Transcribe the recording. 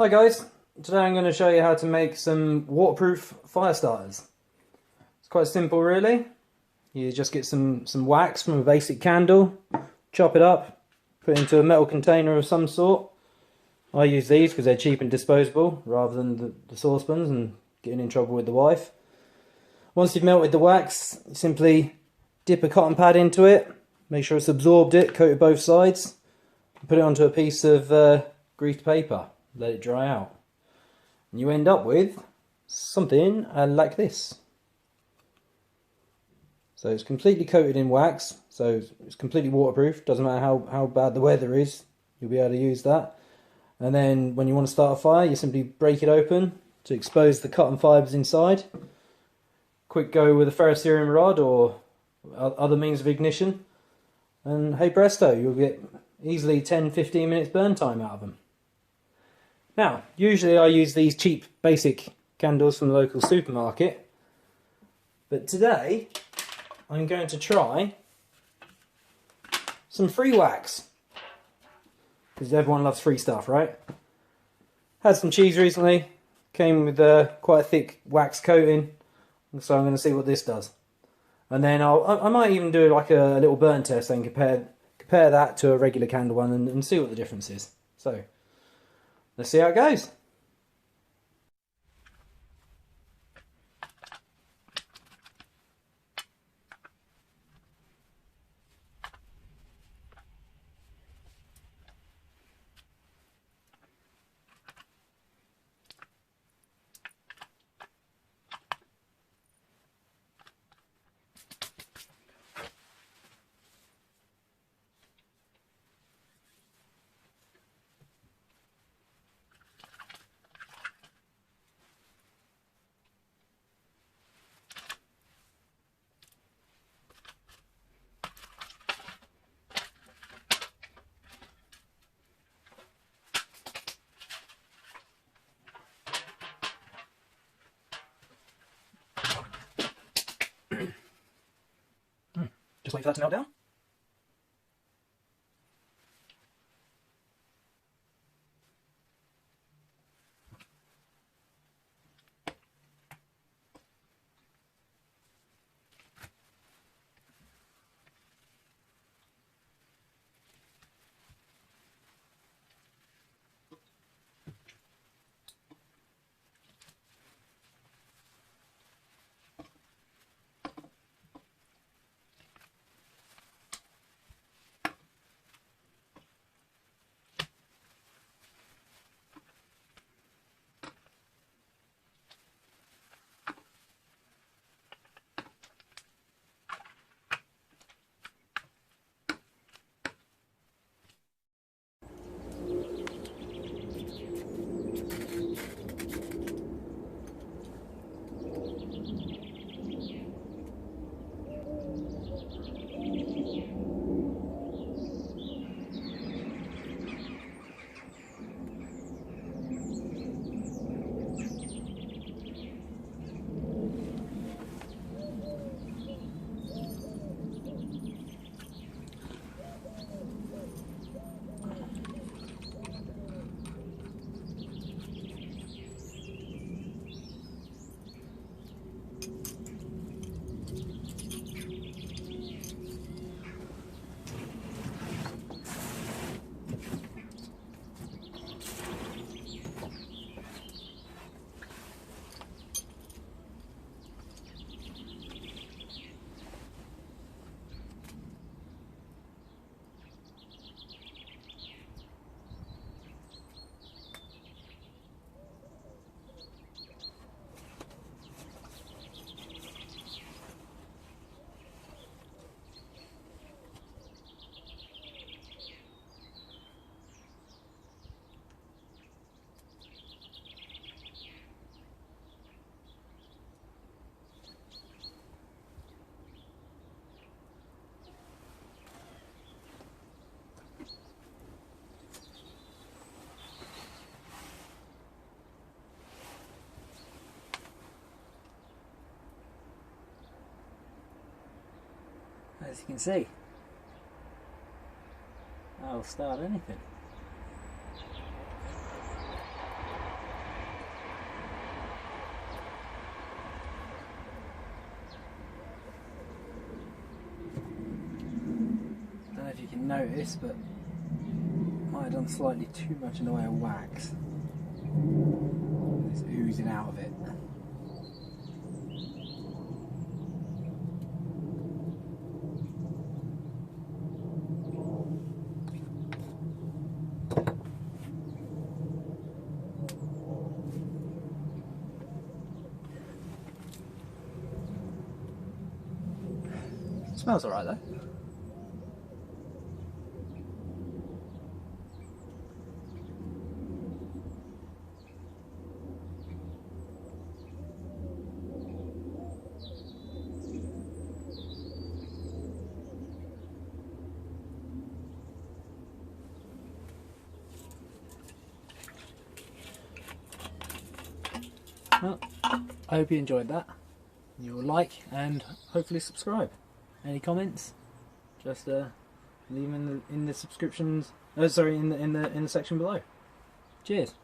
Hi guys, today I'm going to show you how to make some waterproof fire starters. It's quite simple really. You just get some wax from a basic candle, chop it up, put it into a metal container of some sort. I use these because they're cheap and disposable rather than the saucepans and getting in trouble with the wife. Once you've melted the wax, you simply dip a cotton pad into it, make sure it's absorbed it, coat it both sides, and put it onto a piece of greased paper. Let it dry out. And you end up with something like this. So it's completely coated in wax, so it's completely waterproof. Doesn't matter how bad the weather is, you'll be able to use that. And then when you want to start a fire, you simply break it open to expose the cotton fibres inside. Quick go with a ferrocerium rod or other means of ignition. And hey presto, you'll get easily 10-15 minutes burn time out of them. Now, usually I use these cheap basic candles from the local supermarket, but today I'm going to try some free wax, because everyone loves free stuff, right? Had some cheese recently, came with quite a thick wax coating, so I'm going to see what this does. And then I might even do like a little burn test and compare that to a regular candle one and see what the difference is. So let's see how it goes. Just wait for that to melt down. As you can see, I'll start anything. notice, but might have done slightly too much in the way of wax. It's oozing out of it. Smells alright though. Well, I hope you enjoyed that. You'll like and hopefully subscribe. Any comments? Just leave them in the subscriptions. Oh, sorry, in the section below. Cheers.